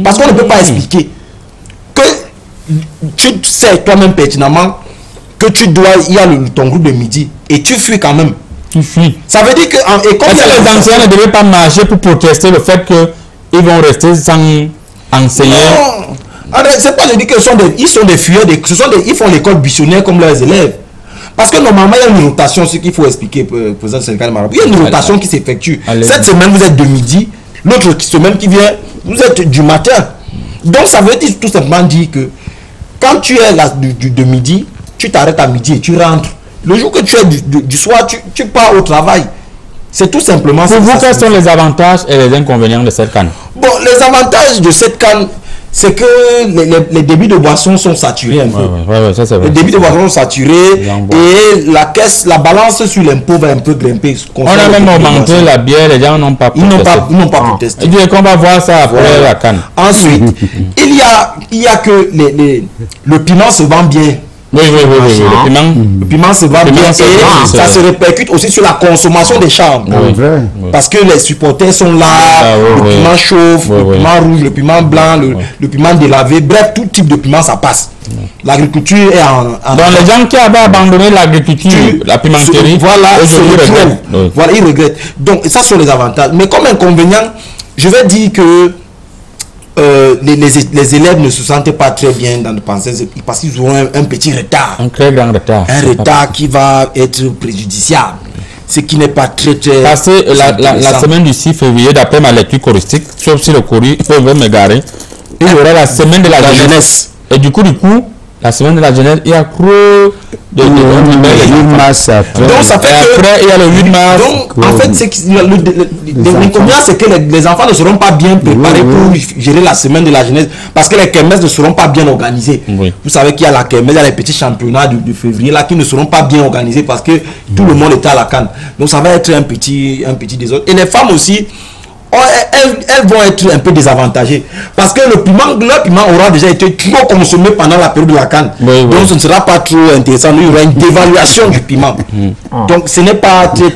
Parce qu'on ne peut pas expliquer que tu sais toi-même pertinemment que il y a ton groupe de midi et tu fuis quand même. Tu fuis. Ça veut dire que... Et comme les enseignants ne devaient pas marcher pour protester le fait qu'ils vont rester sans enseigner. Non, c'est pas de dire qu'ils sont des fuyeurs, ils font l'école buissonnière comme leurs élèves. Parce que normalement, il y a une rotation, ce qu'il faut expliquer, président du syndicat de Marabout. Il y a une rotation qui s'effectue. Cette semaine, vous êtes de midi. L'autre semaine qui vient, vous êtes du matin. Donc, ça veut dire tout simplement dire que quand tu es là de midi, tu t'arrêtes à midi et tu rentres. Le jour que tu es du soir, tu pars au travail. C'est tout simplement ça. Pour vous, quels sont les avantages et les inconvénients de cette CAN? Bon, les avantages de cette CAN, c'est que les débits de boissons sont saturés un peu. Ça, c'est vrai. Les débits de boissons sont saturés et la balance sur l'impôt va un peu grimper. On a même augmenté la bière, les gens n'ont pas protesté. Ils n'ont pas protesté. Il dit qu'on va voir ça après la CAN. Ensuite, il y a que le piment se vend bien Oui, le piment. Le piment se vend bien et ça se répercute aussi sur la consommation des chambres. Parce que les supporters sont là, le piment chauffe, le piment rouge, le piment blanc, le piment délavé, bref, tout type de piment ça passe. L'agriculture est en... Donc les gens qui avaient abandonné l'agriculture, la pimenterie, voilà, ils regrettent. Donc ça sont les avantages. Mais comme inconvénient, je vais dire que les élèves ne se sentent pas très bien dans le pensée parce qu'ils auront un petit retard. Un très grand retard. Un retard qui va être préjudiciable. Ce qui n'est pas très... Parce que la semaine du 6 février, d'après ma lecture choristique, sauf si le courrier veut me garer, il y aura la semaine de la jeunesse. Et du coup, la semaine de la jeunesse, il y a trop de 8 mars. Donc ça fait que... Après, il y a le 8 mars. Donc, en fait, l'inconvénient, c'est que les enfants ne seront pas bien préparés pour gérer la semaine de la jeunesse. Parce que les kermesses ne seront pas bien organisées. Vous savez qu'il y a la kermesse, il y a les petits championnats de février là qui ne seront pas bien organisés parce que tout le monde est à la canne. Donc ça va être un petit désordre. Et les femmes aussi, elles vont être un peu désavantagées parce que le piment aura déjà été trop consommé pendant la période de la canne. Donc ce ne sera pas trop intéressant. Il y aura une dévaluation du piment. Donc ce n'est pas très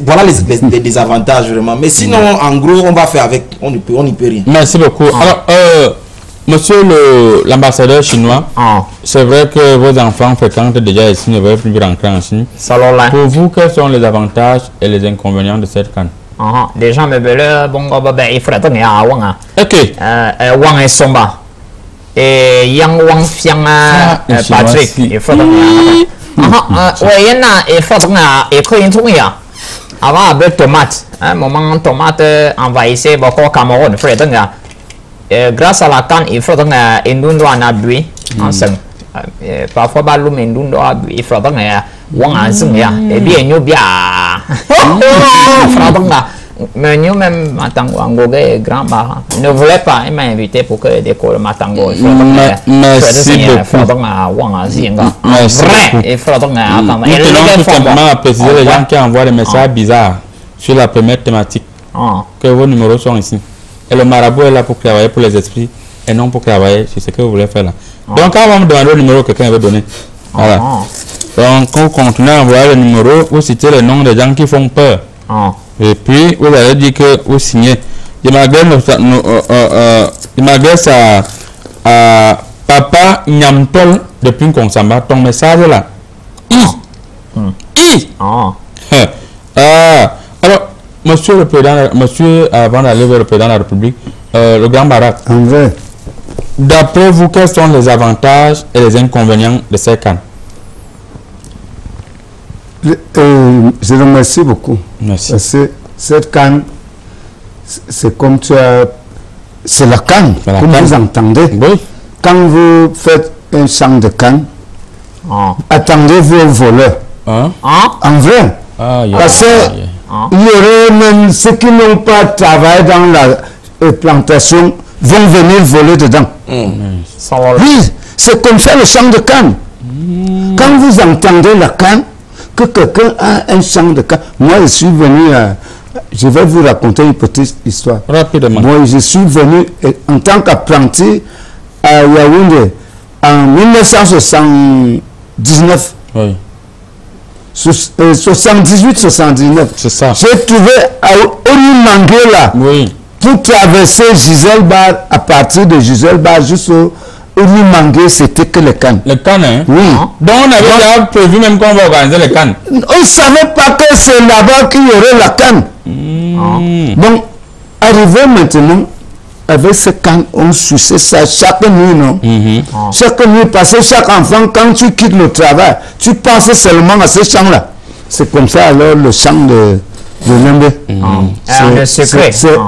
voilà les désavantages vraiment. Mais sinon, en gros, on va faire avec. On n'y peut rien. Merci beaucoup. Alors, monsieur l'ambassadeur chinois, c'est vrai que vos enfants fréquentent déjà ici, ne veulent plus rentrer en Chine. Pour vous, quels sont les avantages et les inconvénients de cette canne? Les gens me veulent il faudrait donner à Wang. Ok. Wang et Somba. Et Yang Wang Fiang Patrick. Il faut donner à il faut donner à avant avec tomate. Un moment, tomate envahissait beaucoup Cameroun. Il faut donner grâce à la canne, il faut donner une douce à buis en sang. Parfois, il faut donner Wang en sang. Et bien, nous bien. Mais nous même Matango grand bar ne voulait pas, il m'a invité pour que décolle Matango. Merci beaucoup. Il faut donc tout simplement préciser les gens qui envoient des messages bizarres sur la première thématique que vos numéros sont ici. Et le marabout est là pour travailler pour les esprits et non pour travailler sur ce que vous voulez faire là. Donc quand on va me demander le numéro que quelqu'un veut donner. Voilà. Donc quand vous continuez à envoyer le numéro, vous citez les noms des gens qui font peur. Et puis vous allez dire que vous signez. Je m'adresse à Papa Nyamtol depuis Konsamba. Ton message là. Alors, monsieur le président, avant d'aller vers le président de la République, le grand Barak. D'après vous, quels sont les avantages et les inconvénients de ces cannes? Je remercie beaucoup. Merci. Parce que cette canne, c'est comme tu as... C'est la canne, comme vous entendez. Oui. Quand vous faites un champ de canne, attendez vos voleurs. En vrai. Parce qu'il y aurait même ceux qui n'ont pas travaillé dans la plantation vont venir voler dedans. Oui, c'est comme ça le champ de canne. Quand vous entendez la canne, que quelqu'un a un champ de canne. Moi, je suis venu, je vais vous raconter une petite histoire. Rapidement. Moi, je suis venu en tant qu'apprenti à Yaoundé en 1979. Oui. 78-79. C'est ça. J'ai trouvé à Onimangé là, pour traverser Giselbar, à partir de Giselbar jusqu'au Onimangé, c'était que les cannes. Les cannes, hein? Oui. Donc on avait déjà prévu même qu'on va organiser les cannes. On ne savait pas que c'est là-bas qu'il y aurait la canne. Donc, arrivé maintenant, avec ces cannes, on suçait ça chaque nuit, non? Chaque nuit, parce que chaque enfant, quand tu quittes le travail, tu penses seulement à ce champ-là. C'est comme ça, alors, le champ de Lembe. C'est sucré. C'est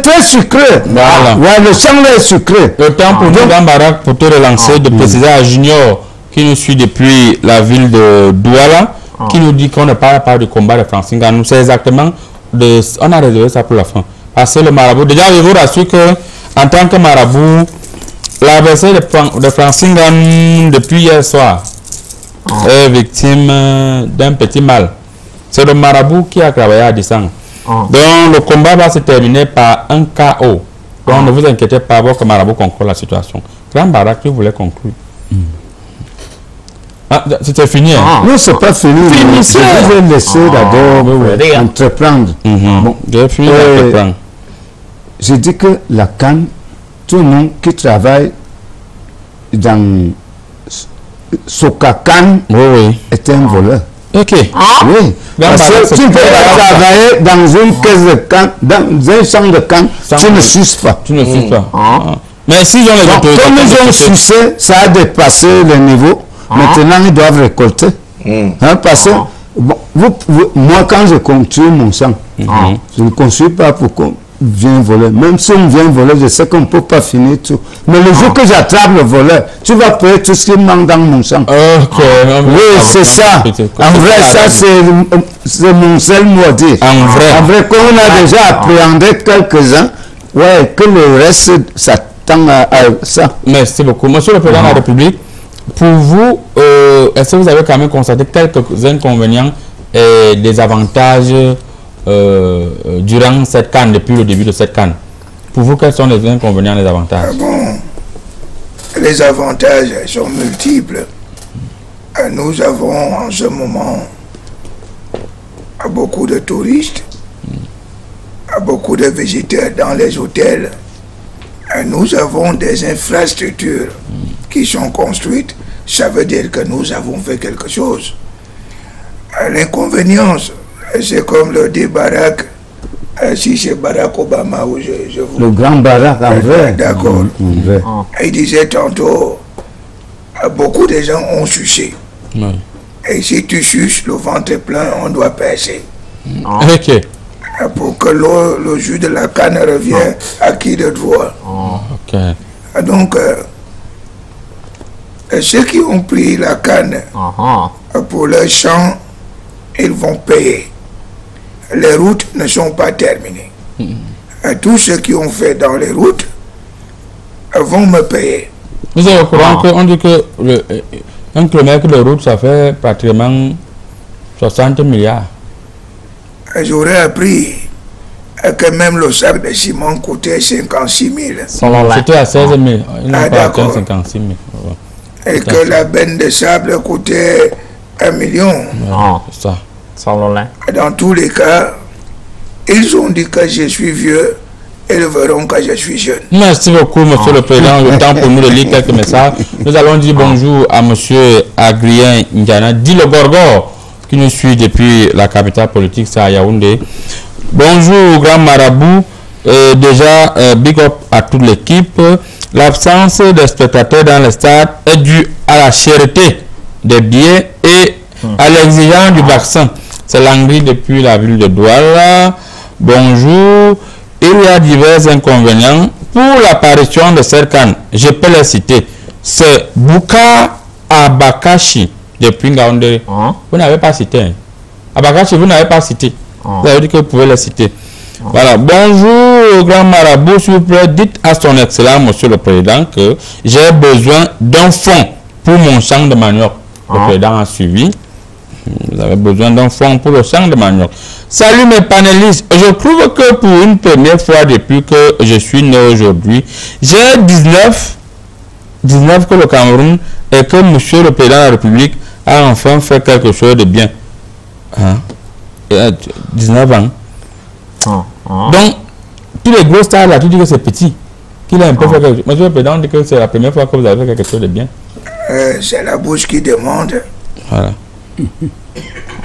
très sucré. Voilà. Ouais, le champ-là est sucré. Le temps pour nous, Barak, pour te relancer, de préciser à Junior, qui nous suit depuis la ville de Douala, qui nous dit qu'on ne parle pas du combat de Francine Ganou. C'est exactement, on a réservé ça pour la fin. Parce que le marabout, déjà je vous rassure que en tant que marabout, l'adversaire de Francine Ganou depuis hier soir est victime d'un petit mal. C'est le marabout qui a travaillé à distance. Donc le combat va se terminer par un KO. Donc ne vous inquiétez pas, votre marabout conclut la situation. Grand Barak, tu voulais conclure. Ah, c'était fini. Hein? Non, c'est pas fini. Je vais laisser d'abord entreprendre. Bon, j'ai fini d'entreprendre. Je dis que la CAN, tout le monde qui travaille dans Sokakan est un voleur. Ok. Oui. Parce que tu ne peux pas travailler dans une caisse de CAN, dans un champ de CAN, tu ne suces pas. Tu ne suces pas. Mais s'ils ont les autorités. Comme ils ont sucé, ça a dépassé le niveau. Maintenant, ils doivent récolter. Parce que moi, quand je construis mon champ, je ne construis pas pour qu'on vienne voler. Même si on vient voler, je sais qu'on ne peut pas finir tout. Mais le jour que j'attrape le voleur, tu vas payer tout ce qui manque dans mon champ. Oui, c'est ça. En vrai, ça, c'est mon seul mot à dire. En vrai, quand on a déjà appréhendé quelques-uns, ouais, que le reste, ça tend à ça. Merci beaucoup. Monsieur le Président de la République, pour vous, est-ce que vous avez quand même constaté quelques inconvénients et des avantages durant cette CAN, depuis le début de cette CAN? Pour vous, quels sont les inconvénients et les avantages? Bon, les avantages sont multiples. Nous avons en ce moment beaucoup de touristes, beaucoup de visiteurs dans les hôtels. Nous avons des infrastructures qui sont construites. Ça veut dire que nous avons fait quelque chose. L'inconvénient, c'est comme le dit Barack, si c'est Barack Obama ou je vous... Le grand Barack, en vrai. D'accord. Il disait tantôt, beaucoup de gens ont sucé. Et si tu suces, le ventre est plein, on doit percer. Ok. Pour que le jus de la canne revienne à qui de droit. Donc, ceux qui ont pris la canne pour leur champ, ils vont payer. Les routes ne sont pas terminées. Tous ceux qui ont fait dans les routes vont me payer. Vous êtes au courant qu'on dit que un kilomètre de route, ça fait pratiquement 60 milliards. J'aurais appris que même le sac de ciment coûtait 56 000. C'était à 16 000. Il n'a pas atteint 56 000. Et que la benne de sable coûtait 1 million. C'est ça. Dans tous les cas, ils ont dit que je suis vieux. Ils verront que je suis jeune. Merci beaucoup, Monsieur le Président. Le temps pour nous de lire quelques messages. Nous allons dire bonjour à Monsieur Adrien Ndiana, dit le Gorgor, qui nous suit depuis la capitale politique, c'est à Yaoundé. Bonjour, grand marabout. Déjà, big up à toute l'équipe. L'absence des spectateurs dans le stade est due à la cherté des billets et à l'exigence du vaccin. C'est l'Angleterre depuis la ville de Douala. Bonjour. Il y a divers inconvénients pour l'apparition de cette canne. Je peux les citer. C'est Bouka Abakashi depuis Ngaoundé. Vous n'avez pas cité. Abakashi, vous n'avez pas cité. Vous avez dit que vous pouvez les citer. Voilà. Bonjour, grand marabout. S'il vous plaît, dites à son excellence, Monsieur le Président, que j'ai besoin d'un fonds pour mon champ de manioc. Le Président a suivi. Vous avez besoin d'un fonds pour le champ de manioc. Salut mes panélistes. Je trouve que pour une première fois depuis que je suis né aujourd'hui, j'ai 19 que le Cameroun et que Monsieur le Président de la République a enfin fait quelque chose de bien. 19 ans. Donc, tous les gros stars là, tu dis que c'est petit. Qu'il a un peu fait quelque chose. Monsieur le Président dit que c'est la première fois que vous avez fait quelque chose de bien. C'est la bouche qui demande. Voilà.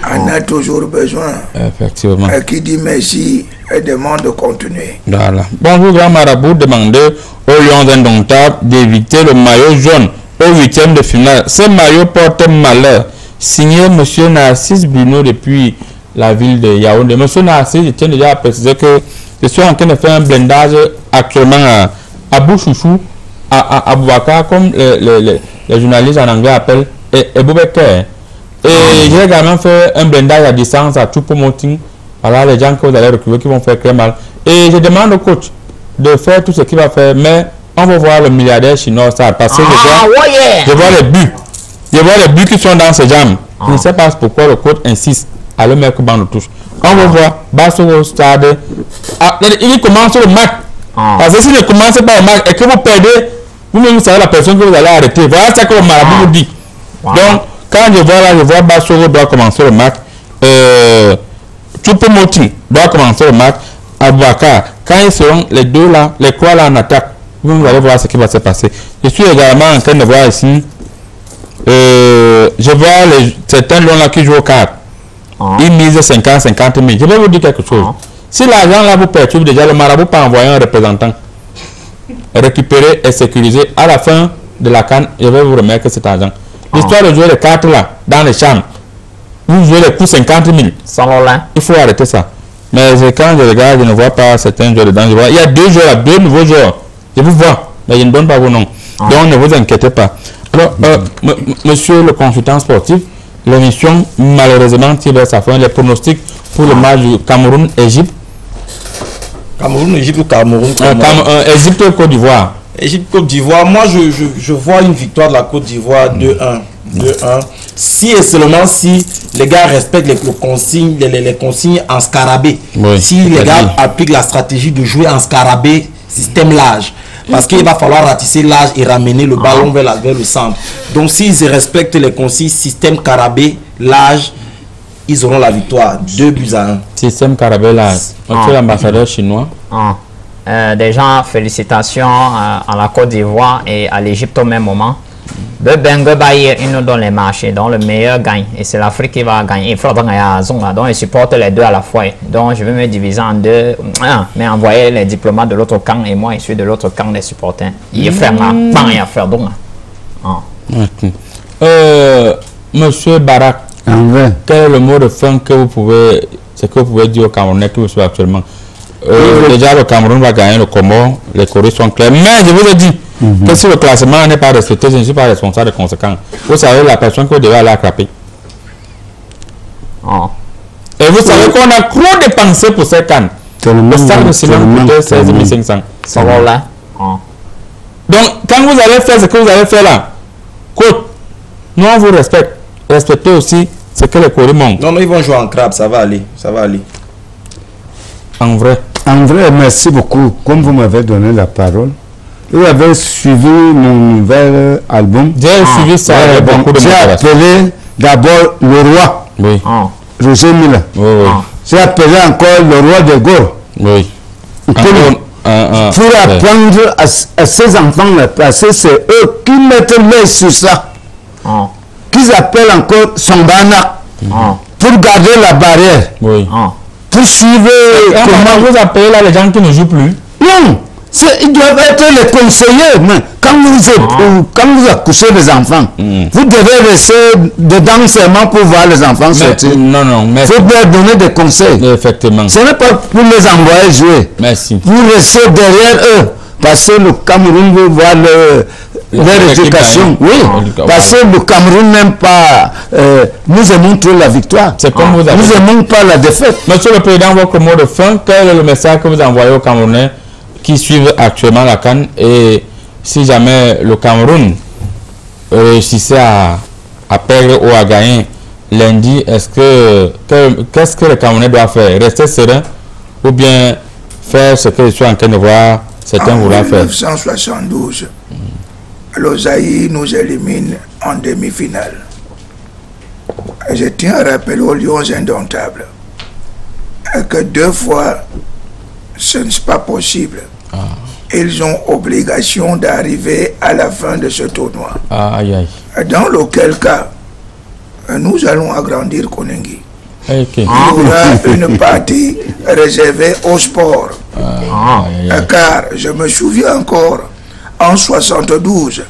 On a toujours besoin. Effectivement. Qui dit merci et demande de continuer. Voilà. Bonjour, grand marabout. Demandez aux Lions indomptables d'éviter le maillot jaune au 8e de finale. Ce maillot porte malheur. Signé Monsieur Narcisse Bruno depuis la ville de Yaoundé. Monsieur Narcisse, je tiens déjà à préciser que je suis en train de faire un blindage actuellement à Bouchouchou, à Boubacar, comme les journalistes en anglais appellent, et Boubacar. Et j'ai également fait un blindage à distance à Choupo-Moting. Voilà les gens que vous allez recruter qui vont faire très mal. Et je demande au coach de faire tout ce qu'il va faire, mais on va voir le milliardaire chinois ça. Parce que je vois les buts. Je vois les buts qui sont dans ce jam. Je ne sais pas pourquoi le coach insiste à le mettre dans le touche. On va voir. Basso au stade. Il commence le match. Parce que si ne commencez pas le match et que vous perdez, vous-même vous savez la personne que vous allez arrêter. Voilà ce que le marabout vous dit. Donc, quand je vois là, je vois Bassoro doit commencer le match. Choupo-Moting doit commencer le match. Abouakar, quand ils seront les deux là, les trois là en attaque, vous allez voir ce qui va se passer. Je suis également en train de voir ici. Je vois certains longs là qui jouent au cadre. Ils misent 50 000. Je vais vous dire quelque chose. Si l'argent là vous perturbe déjà, le marabout peut envoyer un représentant récupérer et sécuriser. À la fin de la CAN, je vais vous remettre cet argent. L'histoire de jouer les cartes là, dans les chambres, vous jouez les coups 50 000. Il faut arrêter ça. Mais quand je regarde, je ne vois pas certains joueurs dedans. Il y a deux joueurs, deux nouveaux joueurs. Je vous vois, mais je ne donne pas vos noms. Donc ne vous inquiétez pas. Alors, monsieur le consultant sportif, l'émission malheureusement tire vers sa fin. Les pronostics pour le match du Cameroun-Égypte. Cameroun-Égypte ou Cameroun Égypte-Côte d'Ivoire. Égypte-Côte d'Ivoire, moi je vois une victoire de la Côte d'Ivoire 2-1. 2-1. Si et seulement si les gars respectent les consignes, les consignes en scarabée. Oui, si les gars appliquent la stratégie de jouer en scarabée, système large. Parce qu'il va falloir ratisser l'âge et ramener le ballon vers le centre. Donc s'ils respectent les consignes système carabé, l'âge, ils auront la victoire. 2-1. Système carabé, l'âge. Monsieur l'ambassadeur chinois. Déjà, félicitations à la Côte d'Ivoire et à l'Égypte au même moment. Ils nous donnent les marchés, donc le meilleur gagne. Et c'est l'Afrique qui va gagner. Il faudra donc ils supportent les deux à la fois. Donc je vais me diviser en deux, mais envoyer les diplomates de l'autre camp et moi je suis de l'autre camp des supporters. Il fait un pan et à faire donc. Monsieur Barak, quel est le mot de fin que vous pouvez dire aux Camerounais qui vous suivent actuellement? Déjà le Cameroun va gagner le Comore, les Corées sont clairs, mais je vous ai dit que si le classement n'est pas respecté, je ne suis pas responsable des conséquences. Vous savez la personne que vous devez aller attraper. Et vous savez qu'on a trop dépensé pour cette canne. Le stade de Silon coûtait 16 500. Ça va là. Donc quand vous allez faire ce que vous allez faire là, côte, nous on vous respecte. Respectez aussi ce que les Corées montent. Non, ils vont jouer en crabe, ça va aller. Ça va aller. En vrai, merci beaucoup. Comme vous m'avez donné la parole, vous avez suivi mon nouvel album. J'ai suivi ça. J'ai appelé d'abord le roi. Oui. Roger Mila. Oui, oui. J'ai appelé encore le roi de Gaulle. Oui. Pour apprendre à ces enfants-là, parce que c'est eux qui mettent l'œil sur ça. Qu'ils appellent encore son bana. Pour garder la barrière. Oui. Pour suivre. Comment vous appelez là les gens qui ne jouent plus? Non, ils doivent être les conseillers. Mais quand vous accouchez des enfants, vous devez rester dedans seulement pour voir les enfants sortir. Non, merci. Il faut leur donner des conseils. Effectivement. Ce n'est pas pour les envoyer jouer. Merci. Vous restez derrière eux. Parce que le Cameroun veut voir leur éducation. Oui, parce que le Cameroun n'aime pas. Nous aimons trop la victoire. C'est comme vous avez. Nous n'aimons pas la défaite. Monsieur le Président, votre mot de fin, quel est le message que vous envoyez aux Camerounais qui suivent actuellement la CAN? Et si jamais le Cameroun réussissait à perdre ou à gagner lundi, qu'est-ce que le Camerounais doit faire? Rester serein ou bien faire ce que je suis en train de voir certains vouloir faire? En 1972, le Zaïre nous élimine en demi-finale. Je tiens à rappeler aux Lions indomptables que 2 fois, ce n'est pas possible. Ils ont obligation d'arriver à la fin de ce tournoi. Dans lequel cas, nous allons agrandir Konengi. Il y aura une partie réservée au sport. Car je me souviens encore, en 1972,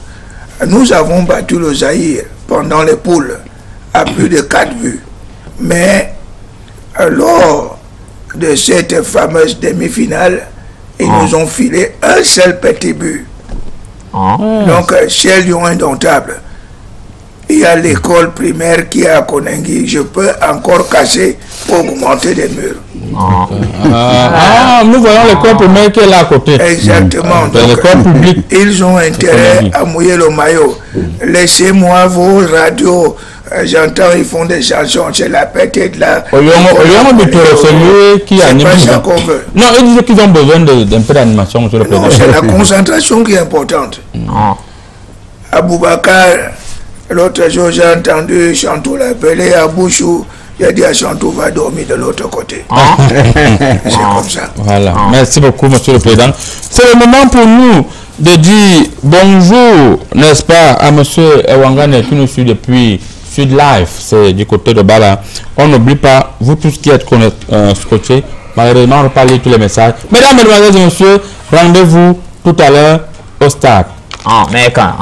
nous avons battu le Zaïre pendant les poules à plus de 4 buts. Mais lors de cette fameuse demi-finale, ils nous ont filé un seul petit but. Donc, chez Lyon indomptable, il y a l'école primaire qui est à Konengi. Je peux encore casser pour augmenter des murs. Nous voyons l'école primaire qui est là à côté. Exactement. L'école publique. Ils ont intérêt à mouiller le maillot. Laissez-moi vos radios. J'entends, ils font des chansons. C'est la petite là. C'est lui qui anime. C'est pas ça qu'on veut. Non, ils disent qu'ils ont besoin d'un peu d'animation sur le président. C'est la concentration qui est importante. Aboubakar L'autre jour, j'ai entendu Chantou l'appeler à Bouchou. J'ai dit à Chantou, va dormir de l'autre côté. C'est comme ça. Voilà. Merci beaucoup, monsieur le président. C'est le moment pour nous de dire bonjour, n'est-ce pas, à monsieur Ewangane qui nous suit depuis Sud Life, c'est du côté de Bala. On n'oublie pas, vous tous qui êtes scotchés, malheureusement, on ne peut pas lire tous les messages. Mesdames, mesdemoiselles et messieurs, rendez-vous tout à l'heure au stade. Mais quand